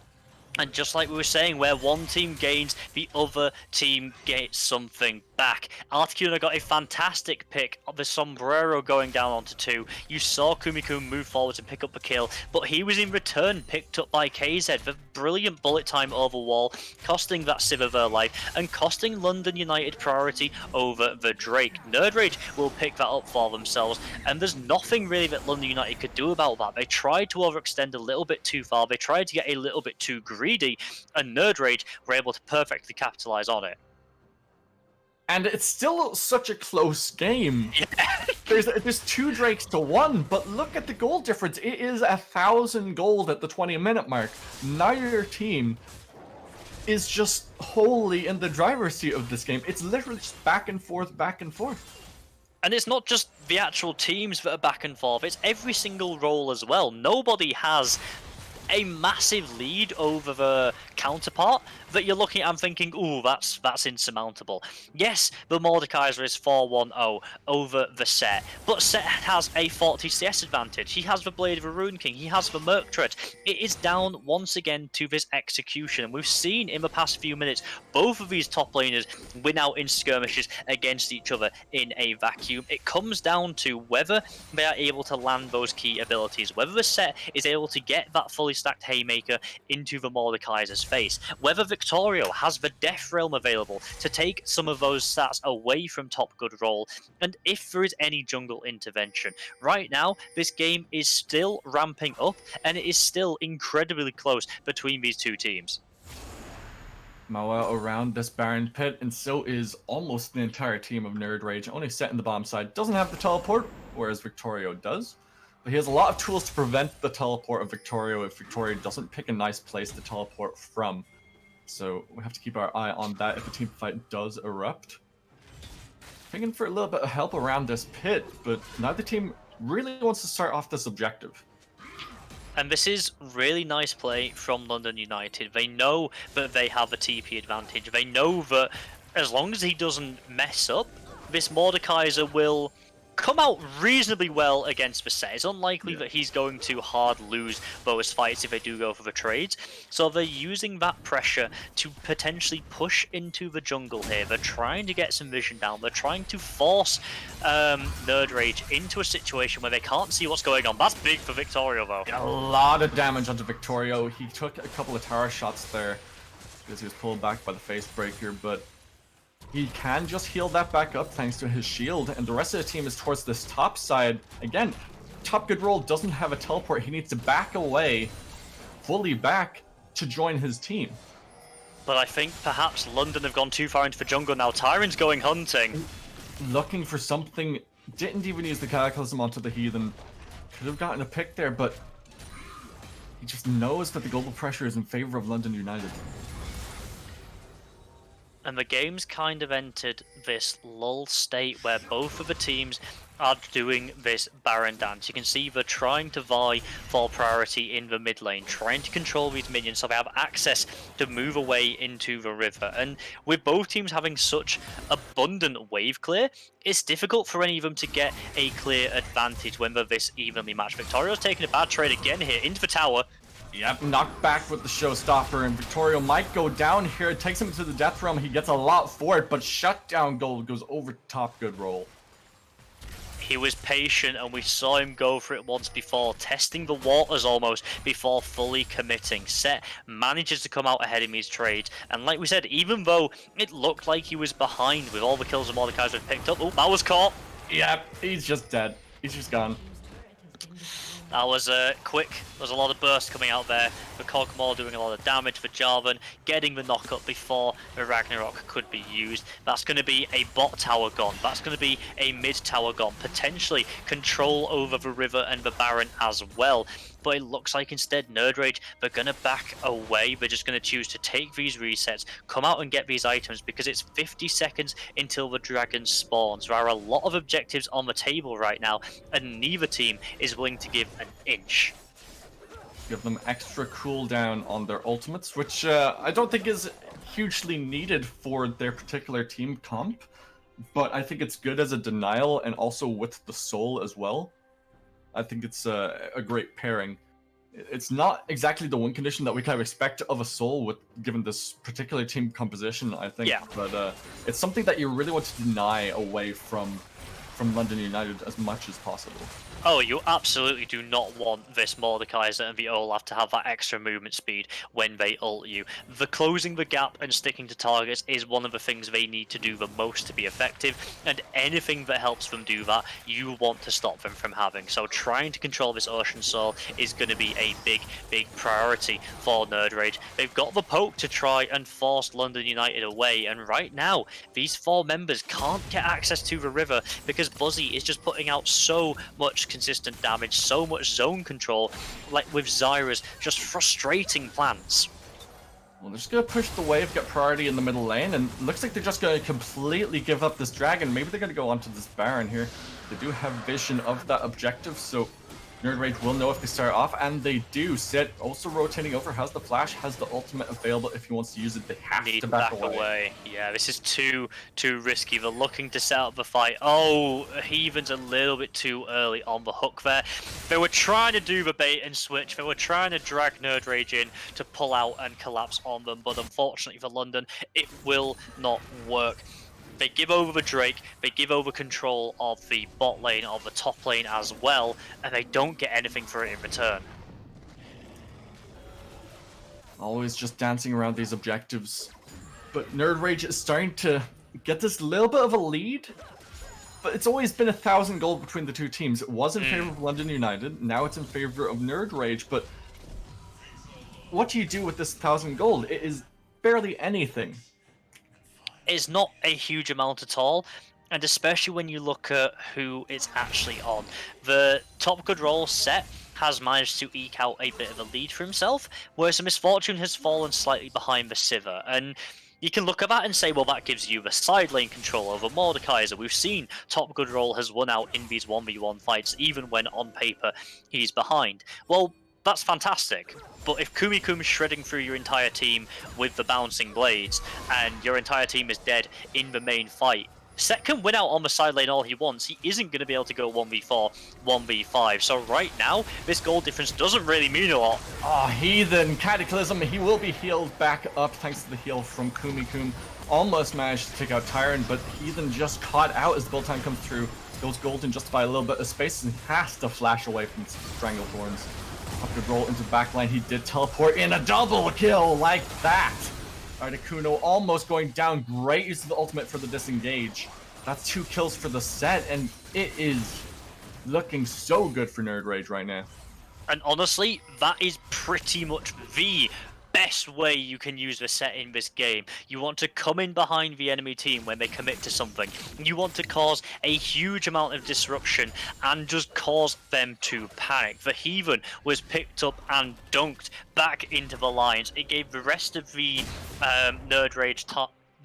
And just like we were saying, where one team gains, the other team gets something back. Articuno got a fantastic pick of the sombrero going down onto 2. You saw Kumikun move forward and pick up the kill, but he was in return picked up by KZ for brilliant bullet time over wall, costing that Civ their life and costing London United priority over the Drake. nerdRage will pick that up for themselves, and there's nothing really that London United could do about that. They tried to overextend a little bit too far, they tried to get a little bit too greedy, and nerdRage were able to perfectly capitalize on it. And it's still such a close game. Yeah. There's 2 Drakes to 1, but look at the goal difference. It is 1,000 gold at the 20-minute mark. Neither team is just wholly in the driver's seat of this game. It's literally just back and forth, back and forth. And it's not just the actual teams that are back and forth, it's every single role as well. Nobody has a massive lead over the counterpart that you're looking at and thinking, ooh, that's insurmountable. Yes, the Mordekaiser is 4-1-0 over the Set, but Set has a 40 CS advantage. He has the Blade of the Rune King, he has the Merc Tread. It is down once again to this execution. We've seen in the past few minutes both of these top laners win out in skirmishes against each other in a vacuum. It comes down to whether they are able to land those key abilities, whether the Set is able to get that fully stacked Haymaker into the Mordekaiser's face, whether Victorio has the Death Realm available to take some of those stats away from top good roll, and if there is any jungle intervention. Right now, this game is still ramping up, and it is still incredibly close between these two teams. Moa around this Baron pit, and so is almost the entire team of nerdRage. Only Set in the bottom side doesn't have the teleport, whereas Victorio does. But he has a lot of tools to prevent the teleport of Victorio if Victorio doesn't pick a nice place to teleport from. So we have to keep our eye on that if a team fight does erupt. Thinking for a little bit of help around this pit, but neither team really wants to start off this objective. And this is really nice play from London United. They know that they have a TP advantage. They know that as long as he doesn't mess up, this Mordekaiser will come out reasonably well against the Set. It's unlikely that he's going to hard lose those fights if they do go for the trades. So they're using that pressure to potentially push into the jungle here. They're trying to get some vision down. They're trying to force nerdRage into a situation where they can't see what's going on. That's big for Victorio, though. A lot of damage onto Victorio. He took a couple of tower shots there because he was pulled back by the face breaker, but he can just heal that back up thanks to his shield, and the rest of the team is towards this top side. Again, top good roll doesn't have a teleport. He needs to back away, fully back, to join his team. But I think perhaps London have gone too far into the jungle now. Tyron's going hunting. Looking for something, didn't even use the Cataclysm onto the Heathen. Could have gotten a pick there, but he just knows that the global pressure is in favor of London United. And the game's kind of entered this lull state where both of the teams are doing this Baron dance. You can see they're trying to vie for priority in the mid lane, trying to control these minions so they have access to move away into the river. And with both teams having such abundant wave clear, it's difficult for any of them to get a clear advantage when they're this evenly matched. Victorio's taking a bad trade again here into the tower. Yep, knocked back with the showstopper, and Victorio might go down here. It takes him to the Death Realm. He gets a lot for it, but shutdown gold goes over top good roll. He was patient, and we saw him go for it once before, testing the waters almost before fully committing. Set manages to come out ahead in these trades, and like we said, even though it looked like he was behind with all the kills that Mordekaiser had picked up, oh, that was caught. Yep, he's just dead. He's just gone. That was quick. There's a lot of burst coming out there. For Kog'Maw doing a lot of damage for Jarvan, getting the knock-up before the Ragnarok could be used. That's going to be a bot tower gone. That's going to be a mid tower gone. Potentially control over the river and the Baron as well. But it looks like instead nerdRage, they're going to back away. They're just going to choose to take these resets, come out and get these items, because it's 50 seconds until the dragon spawns. There are a lot of objectives on the table right now, and neither team is willing to give an inch. Give them extra cooldown on their ultimates, which I don't think is hugely needed for their particular team comp, but I think it's good as a denial and also with the soul as well. I think it's a great pairing. It's not exactly the win condition that we kind of expect of a Soul with given this particular team composition, I think. Yeah. But it's something that you really want to deny away from London United as much as possible. Oh, you absolutely do not want this Mordekaiser and the Olaf to have that extra movement speed when they ult you. The closing the gap and sticking to targets is one of the things they need to do the most to be effective, and anything that helps them do that, you want to stop them from having. So trying to control this Ocean Soul is going to be a big priority for nerdRage. They've got the poke to try and force London United away, and right now, these 4 members can't get access to the river because Buzzy is just putting out so much consistent damage, so much zone control, like with Zyra's just frustrating plants. Well, they're just going to push the wave, get priority in the middle lane, and looks like they're just going to completely give up this dragon. Maybe they're going to go onto this Baron here. They do have vision of that objective, so nerdRage will know if they start off, and they do. Sid also rotating over, has the flash, has the ultimate available if he wants to use it. They have to back away. Yeah, this is too risky. They're looking to set up the fight. Oh, Heathen's a little bit too early on the hook there. They were trying to do the bait and switch. They were trying to drag nerdRage in to pull out and collapse on them, but unfortunately for London, it will not work. They give over the Drake, they give over control of the bot lane, of the top lane as well, and they don't get anything for it in return. Always just dancing around these objectives. But nerdRage is starting to get this little bit of a lead. But it's always been 1,000 gold between the two teams. It was in favor of London United, now it's in favor of nerdRage, but what do you do with this 1,000 gold? It is barely anything. It's not a huge amount at all, and especially when you look at who it's actually on. The top good roll set has managed to eke out a bit of a lead for himself, whereas the Misfortune has fallen slightly behind the Sivir, and you can look at that and say, well, that gives you the side lane control over Mordekaiser. We've seen Top Good Roll has won out in these 1v1 fights, even when on paper he's behind. Well, that's fantastic, but if Kumiku's shredding through your entire team with the bouncing blades, and your entire team is dead in the main fight, Set can win out on the side lane all he wants. He isn't going to be able to go 1v4, 1v5. So right now, this goal difference doesn't really mean a lot. Oh, Heathen, Cataclysm, he will be healed back up thanks to the heal from Kumikum. Almost managed to take out Tyrant, but Heathen just caught out as the build time comes through. Goes golden just by a little bit of space and has to flash away from Stranglethorns. Up to roll into the backline, he did teleport in a double kill like that! Articuno almost going down, great use of the ultimate for the disengage. That's 2 kills for the set, and it is looking so good for nerdRage right now. And honestly, that is pretty much the best way you can use the set in this game. You want to come in behind the enemy team when they commit to something. You want to cause a huge amount of disruption and just cause them to panic. The Heathen was picked up and dunked back into the lines. It gave the rest of the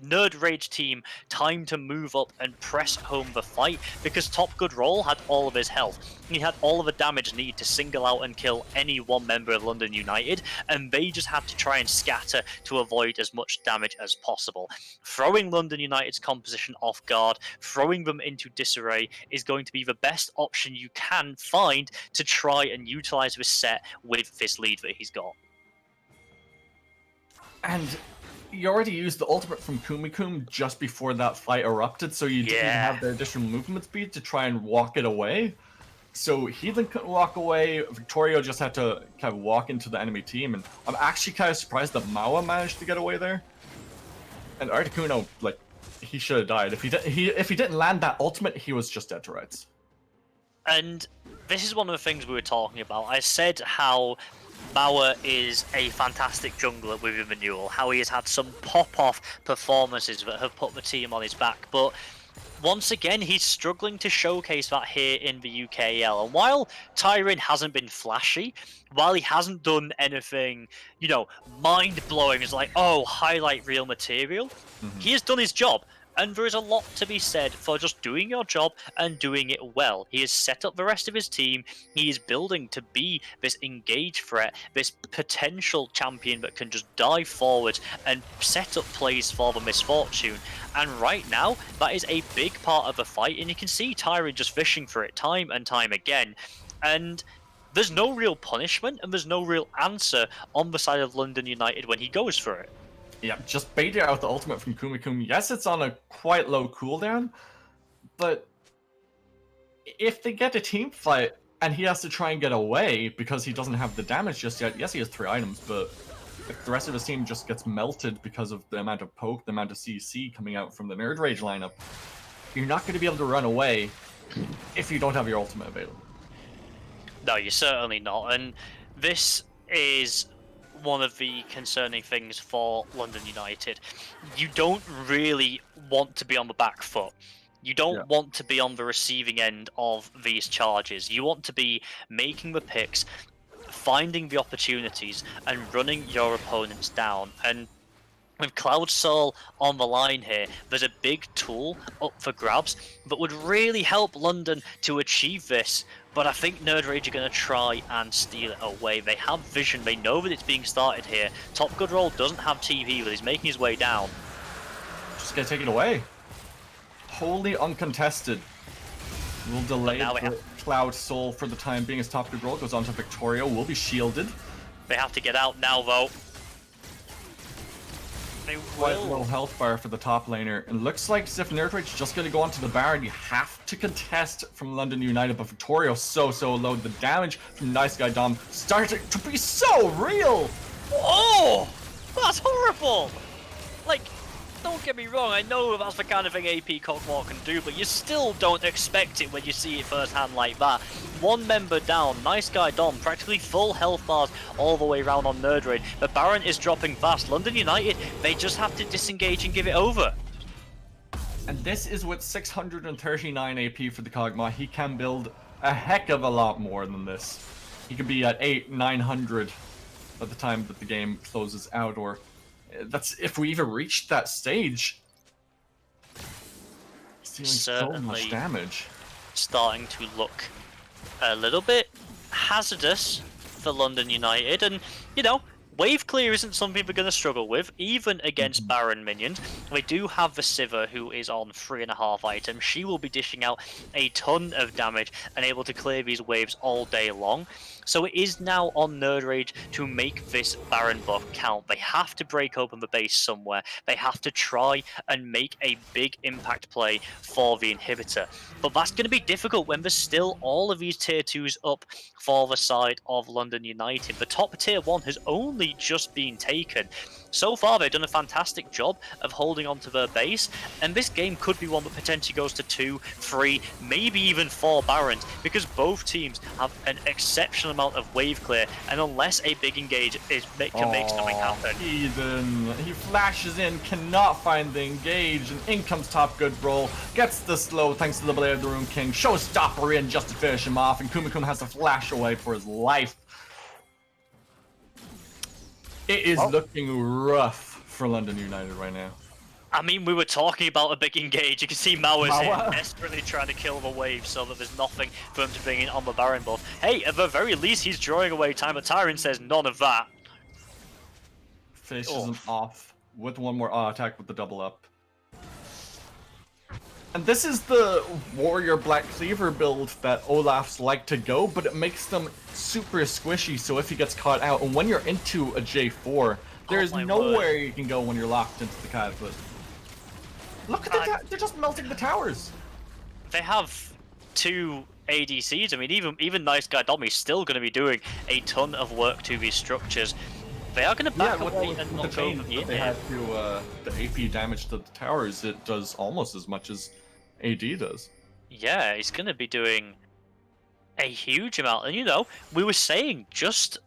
nerdRage team time to move up and press home the fight because Top Good Roll had all of his health. He had all of the damage needed to single out and kill any one member of London United, and they just had to try and scatter to avoid as much damage as possible. Throwing London United's composition off guard, throwing them into disarray is going to be the best option you can find to try and utilize this set with this lead that he's got. And you already used the ultimate from Kumikum just before that fight erupted, so you didn't have the additional movement speed to try and walk it away. So Heathen couldn't walk away, Victorio just had to kind of walk into the enemy team, and I'm actually kind of surprised that Mawa managed to get away there. And Articuno, like, he should have died. If he didn't land that ultimate, he was just dead to rights. And this is one of the things we were talking about. I said how Bauer is a fantastic jungler with Renewal, how he has had some pop-off performances that have put the team on his back, but once again, he's struggling to showcase that here in the UKEL. And while Tyrion hasn't been flashy, while he hasn't done anything, you know, mind-blowing, it's like, oh, highlight real material, he has done his job. And there is a lot to be said for just doing your job and doing it well. He has set up the rest of his team. He is building to be this engaged threat, this potential champion that can just dive forward and set up plays for the Misfortune. And right now, that is a big part of the fight. And you can see Tyrion just fishing for it time and time again. And there's no real punishment and there's no real answer on the side of London United when he goes for it. Yeah, just bait it out with the ultimate from Kumikumi. Yes, it's on a quite low cooldown, but if they get a team fight and he has to try and get away because he doesn't have the damage just yet, yes, he has 3 items, but if the rest of his team just gets melted because of the amount of poke, the amount of CC coming out from the nerdRage lineup, you're not going to be able to run away if you don't have your ultimate available. No, you're certainly not, and this is one of the concerning things for London United. You don't really want to be on the back foot. You don't want to be on the receiving end of these charges. You want to be making the picks, finding the opportunities, and running your opponents down. And with Cloud Soul on the line here, there's a big tool up for grabs that would really help London to achieve this. But I think nerdRage are going to try and steal it away. They have vision. They know that it's being started here. Top Good Roll doesn't have TP, but he's making his way down. Just going to take it away. Wholly uncontested. We'll delay the Cloud Soul for the time being as Top Good Roll goes on to Victoria. Will be shielded. They have to get out now, though. They Quite low health bar for the top laner. It looks like as if nerdRage is just going to go onto the Baron. You have to contest from London United, but Victoria so low. The damage from Nice Guy Dom starting to be so real. Oh, that's horrible. Like, don't get me wrong, I know that's the kind of thing AP Cogmore can do, but you still don't expect it when you see it firsthand like that. One member down, Nice Guy Dom, practically full health bars all the way around on nerdRage. The Baron is dropping fast. London United, they just have to disengage and give it over. And this is with 639 AP for the Cogma. He can build a heck of a lot more than this. He could be at 900 by the time that the game closes out, or that's if we even reached that stage. He's dealing so much damage. Starting to look a little bit hazardous for London United, and you know, wave clear isn't something we're going to struggle with, even against Baron minions. We do have the Sivir, who is on 3.5 items. She will be dishing out a ton of damage and able to clear these waves all day long. So it is now on nerdRage to make this Baron buff count. They have to break open the base somewhere. They have to try and make a big impact play for the inhibitor. But that's going to be difficult when there's still all of these tier 2s up for the side of London United. The top tier 1 has only just been taken. So far, they've done a fantastic job of holding on to their base, and this game could be one that potentially goes to 2, 3, maybe even 4 Barons, because both teams have an exceptional amount of wave clear, and unless a big engage can make something happen. Eden, he flashes in, cannot find the engage, and in comes Top Good Roll, gets the slow thanks to the Blade of the Rune King, Showstopper in just to finish him off, and Kumikun has to flash away for his life. It is looking rough for London United right now. I mean, we were talking about a big engage. You can see Mao is desperately trying to kill the wave so that there's nothing for him to bring in on the Baron buff. Hey, at the very least, he's drawing away time, but Tyrant says none of that. Finishes him off with one more attack with the double up. And this is the Warrior Black Cleaver build that Olaf's like to go, but it makes them super squishy, so if he gets caught out, and when you're into a J4, there's nowhere you can go when you're locked into the Cataclysm. Look at the they're just melting the towers. They have 2 ADCs. I mean, even Nice Guy Dommy's still going to be doing a ton of work to these structures. They are going to back away and not go for the they had to the AP damage to the towers. It does almost as much as AD does. Yeah, he's going to be doing a huge amount. And you know, we were saying just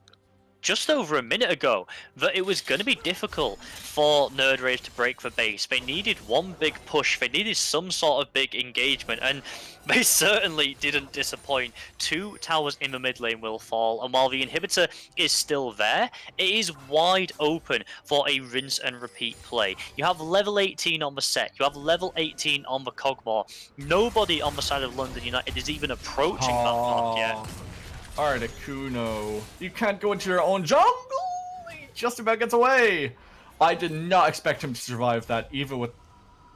over a minute ago that it was going to be difficult for nerdRage to break the base. They needed one big push. They needed some sort of big engagement, and they certainly didn't disappoint. 2 towers in the mid lane will fall, and while the inhibitor is still there, it is wide open for a rinse and repeat play. You have level 18 on the set. You have level 18 on the Cogmore. Nobody on the side of London United is even approaching that mark yet. Articuno, you can't go into your own jungle! He just about gets away! I did not expect him to survive that, even with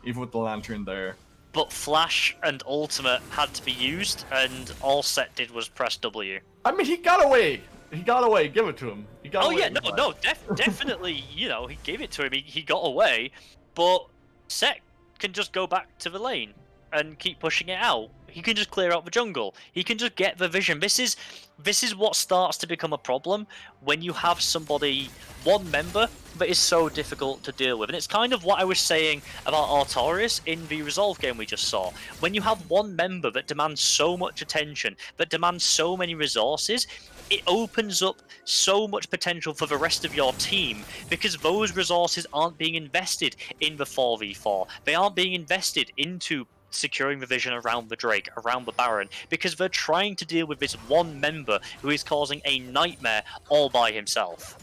the lantern there. but Flash and Ultimate had to be used, and all Set did was press W. I mean, he got away. He got away. Give it to him. He got Oh away. yeah, no, definitely. You know, he gave it to him. He got away, but Set can just go back to the lane and keep pushing it out. He can just clear out the jungle. He can just get the vision. This is what starts to become a problem when you have somebody, one member, that is so difficult to deal with. And it's kind of what I was saying about Artorias in the Resolve game we just saw. When you have one member that demands so much attention, that demands so many resources, it opens up so much potential for the rest of your team, because those resources aren't being invested in the 4v4. They aren't being invested into securing the vision around the Drake, around the Baron, because they're trying to deal with this one member who is causing a nightmare all by himself.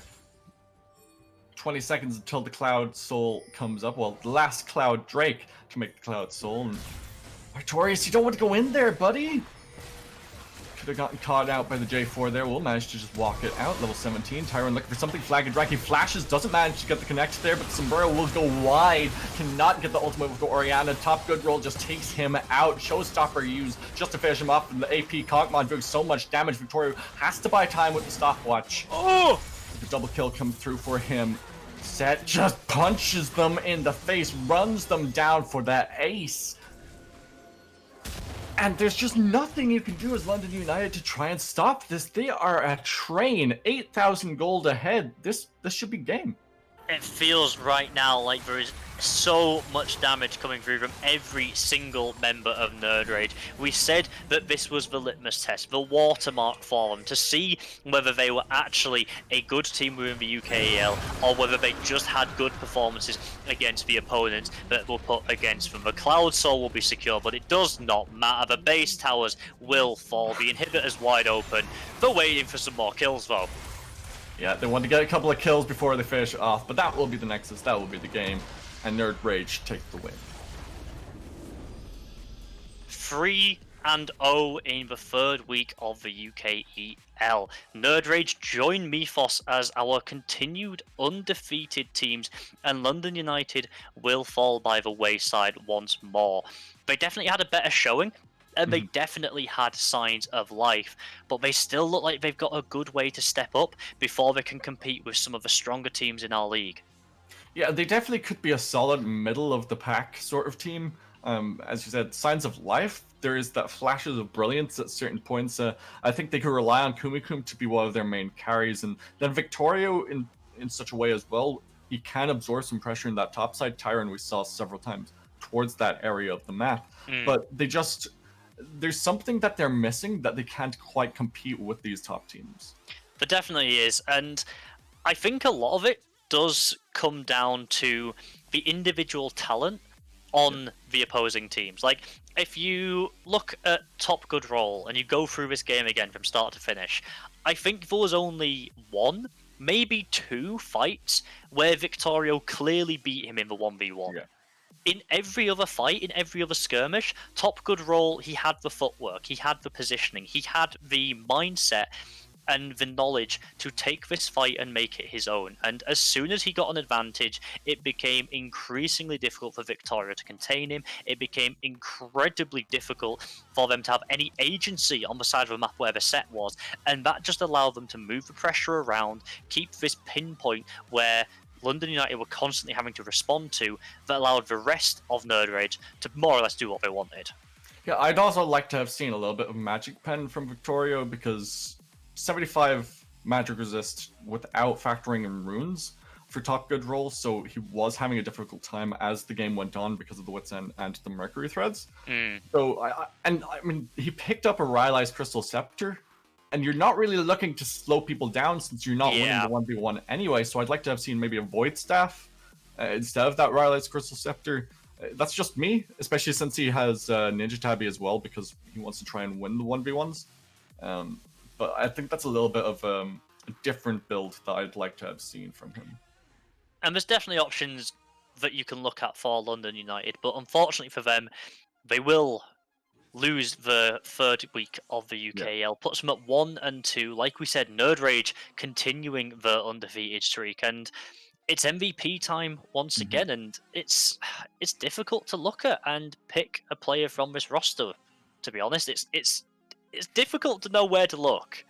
20 seconds until the Cloud Soul comes up. Well, the last Cloud Drake to make the Cloud Soul. And Artorias, you don't want to go in there, buddy. Could have gotten caught out by the J4 there. We'll manage to just walk it out. Level 17. Tyron looking for something. Flag and Drake. He flashes. Doesn't manage to get the connect there, but Sombrero will go wide. Cannot get the ultimate with the Orianna. Top good roll just takes him out. Showstopper used just to finish him off. And the AP Kog'Maw doing so much damage. Victoria has to buy time with the stopwatch. Oh! The double kill comes through for him. Set just punches them in the face, runs them down for that ace. And there's just nothing you can do as London United to try and stop this. They are a train, 8,000 gold ahead. This should be game. It feels right now like there is so much damage coming through from every single member of nerdRage. We said that this was the litmus test, the watermark for them, to see whether they were actually a good team within the UKEL, or whether they just had good performances against the opponents that were put against them. The Cloud Soul will be secure, but it does not matter. The base towers will fall. The inhibitor's wide open. They're waiting for some more kills, though. Yeah, they want to get a couple of kills before they finish off, but that will be the nexus, that will be the game, and nerdRage takes the win. 3-0 in the third week of the UKEL. nerdRage join Mythos as our continued undefeated teams, and London United will fall by the wayside once more. They definitely had a better showing, and they definitely had signs of life, but they still look like they've got a good way to step up before they can compete with some of the stronger teams in our league. Yeah, they definitely could be a solid middle of the pack sort of team. As you said, signs of life. There is that flashes of brilliance at certain points. I think they could rely on Kumikum to be one of their main carries, and then Victorio in such a way as well. He can absorb some pressure in that top side. Tyron we saw several times towards that area of the map, but there's something that they're missing that they can't quite compete with these top teams. There definitely is, and I think a lot of it does come down to the individual talent on the opposing teams. Like, if you look at Top Good Roll and you go through this game again from start to finish, I think there was only one, maybe two fights where Victorio clearly beat him in the 1v1. Yeah. In every other fight, in every other skirmish, Top Good Roll, he had the footwork, he had the positioning, he had the mindset and the knowledge to take this fight and make it his own. And as soon as he got an advantage, it became increasingly difficult for Victoria to contain him. It became incredibly difficult for them to have any agency on the side of the map where the set was. And that just allowed them to move the pressure around, keep this pinpoint where London United were constantly having to respond to, that allowed the rest of nerdRage to more or less do what they wanted. Yeah, I'd also like to have seen a little bit of Magic Pen from Victorio, because 75 magic resist without factoring in runes for Top Good Roll, so he was having a difficult time as the game went on because of the Wits End and the Mercury threads. So, I mean, he picked up a Rylai's Crystal Scepter, and you're not really looking to slow people down since you're not winning the 1v1 anyway, so I'd like to have seen maybe a Void Staff instead of that Rylai's Crystal Scepter. That's just me, especially since he has Ninja Tabby as well, because he wants to try and win the 1v1s. But I think that's a little bit of a different build that I'd like to have seen from him. And there's definitely options that you can look at for London United, but unfortunately for them, they will lose the third week of the UKEL, puts them at 1-2. Like we said, nerdRage continuing the undefeated streak, and it's MVP time once again, and it's difficult to look at and pick a player from this roster. To be honest, it's difficult to know where to look.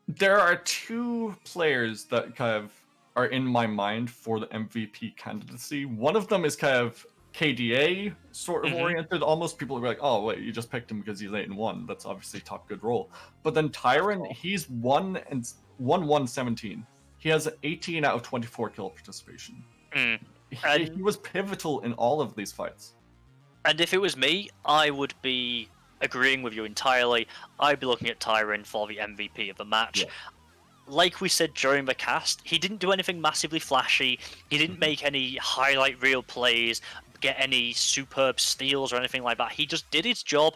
There are two players that kind of are in my mind for the MVP candidacy. One of them is kind of KDA sort of oriented. Almost people are like, oh wait, you just picked him because he's 8-1. That's obviously top good role. But then Tyron, he's 1-1-17. He has 18 out of 24 kill participation. He was pivotal in all of these fights. And if it was me, I would be agreeing with you entirely. I'd be looking at Tyron for the MVP of the match. Yeah. Like we said during the cast, he didn't do anything massively flashy. He didn't make any highlight reel plays, get any superb steals or anything like that. He just did his job,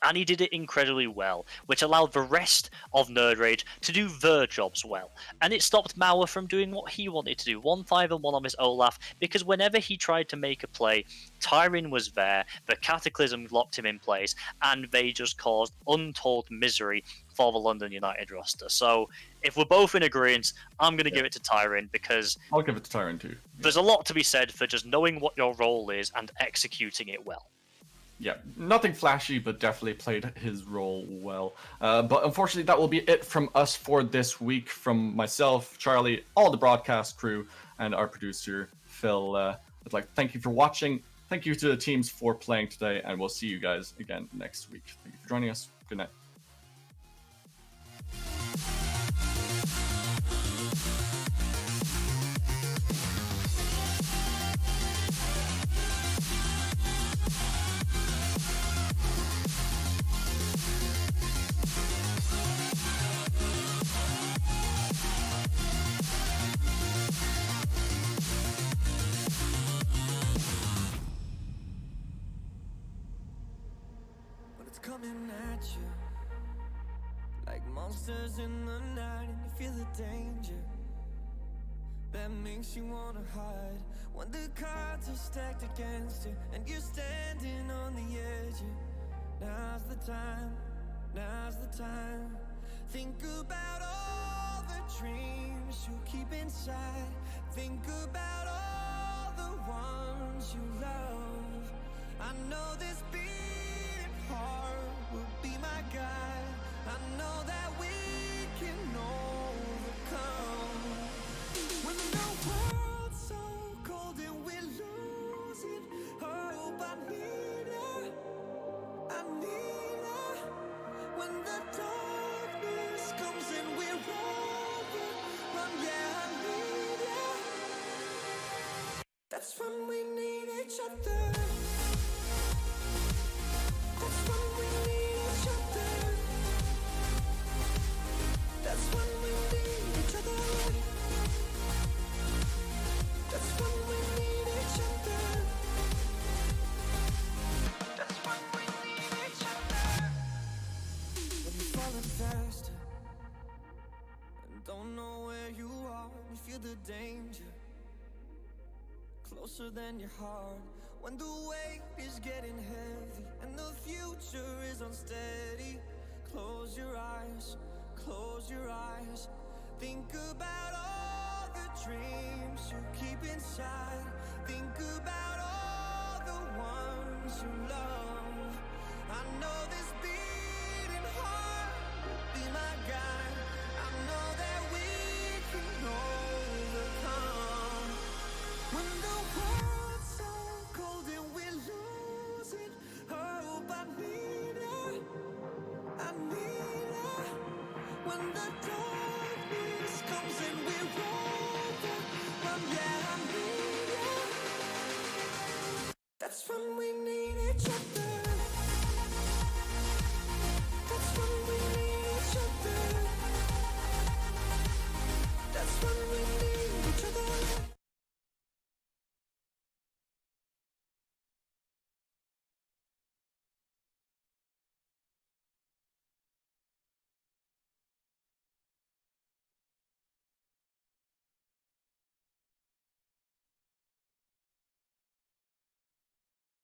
and he did it incredibly well, which allowed the rest of nerdRage to do their jobs well. And it stopped Mauer from doing what he wanted to do, 1-5-1 on his Olaf, because whenever he tried to make a play, Tyron was there, the Cataclysm locked him in place, and they just caused untold misery for the London United roster. So if we're both in agreement, I'm going to give it to Tyron, because I'll give it to Tyron too. There's a lot to be said for just knowing what your role is and executing it well. Yeah, nothing flashy, but definitely played his role well. But unfortunately, that will be it from us for this week. From myself, Charlie, all the broadcast crew, and our producer, Phil. I'd like to thank you for watching. Thank you to the teams for playing today, and we'll see you guys again next week. Thank you for joining us. Good night. Coming at you like monsters in the night, and you feel the danger that makes you wanna hide. When the cards are stacked against you and you're standing on the edge, now's the time, now's the time. Think about all the dreams you keep inside. Think about all the ones you love. I know this heart will be my guide. I know that we can overcome. When the world's so cold and we're losing hope, I need her, I need her. When the darkness comes and we're overrun, yeah, I need her. That's when we need each other. That's when we need each other. That's when we need each other. That's when we need each other. That's when we need each other. When you're falling faster and don't know where you are, you feel the danger closer than your heart. When the weight is getting heavy and the future is unsteady, close your eyes, close your eyes. Think about all the dreams you keep inside. Think about all the ones you love. I know this beating heart will be my guide. I know that we can overcome. When the world's so cold and we're losing hope, I need her, I need her. When the